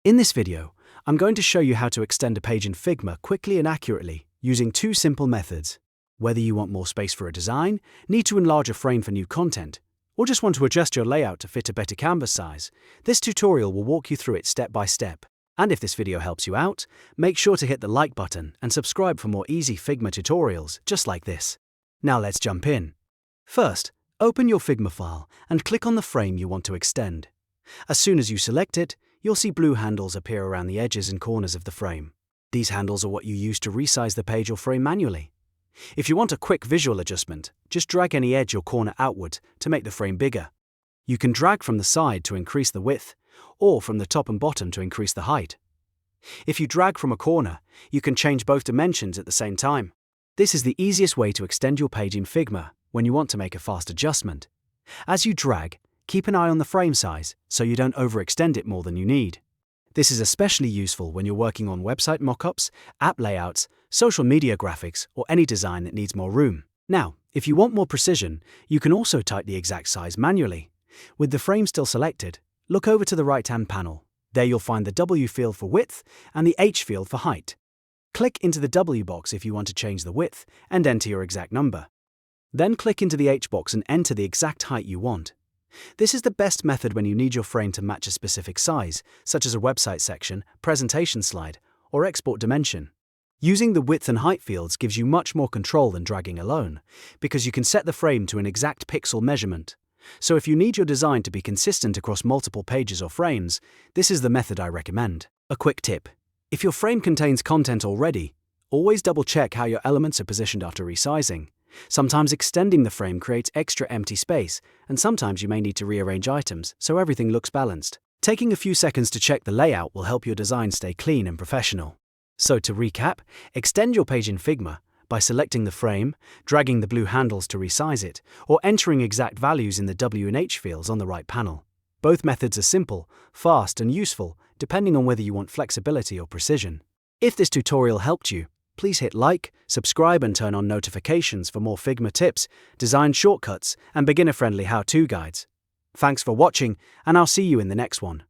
In this video, I'm going to show you how to extend a page in Figma quickly and accurately using two simple methods. Whether you want more space for a design, need to enlarge a frame for new content, or just want to adjust your layout to fit a better canvas size, this tutorial will walk you through it step by step. And if this video helps you out, make sure to hit the like button and subscribe for more easy Figma tutorials just like this. Now let's jump in. First, open your Figma file and click on the frame you want to extend. As soon as you select it, you'll see blue handles appear around the edges and corners of the frame. These handles are what you use to resize the page or frame manually. If you want a quick visual adjustment, just drag any edge or corner outward to make the frame bigger. You can drag from the side to increase the width, or from the top and bottom to increase the height. If you drag from a corner, you can change both dimensions at the same time. This is the easiest way to extend your page in Figma when you want to make a fast adjustment. As you drag, keep an eye on the frame size so you don't overextend it more than you need. This is especially useful when you're working on website mockups, app layouts, social media graphics, or any design that needs more room. Now, if you want more precision, you can also type the exact size manually. With the frame still selected, look over to the right-hand panel. There you'll find the W field for width and the H field for height. Click into the W box if you want to change the width and enter your exact number. Then click into the H box and enter the exact height you want. This is the best method when you need your frame to match a specific size, such as a website section, presentation slide, or export dimension. Using the width and height fields gives you much more control than dragging alone, because you can set the frame to an exact pixel measurement. So if you need your design to be consistent across multiple pages or frames, this is the method I recommend. A quick tip: if your frame contains content already, always double-check how your elements are positioned after resizing. Sometimes extending the frame creates extra empty space, and sometimes you may need to rearrange items so everything looks balanced. Taking a few seconds to check the layout will help your design stay clean and professional. So to recap, extend your page in Figma by selecting the frame, dragging the blue handles to resize it, or entering exact values in the W and H fields on the right panel. Both methods are simple, fast, and useful, depending on whether you want flexibility or precision. If this tutorial helped you, please hit like, subscribe, and turn on notifications for more Figma tips, design shortcuts, and beginner-friendly how-to guides. Thanks for watching, and I'll see you in the next one.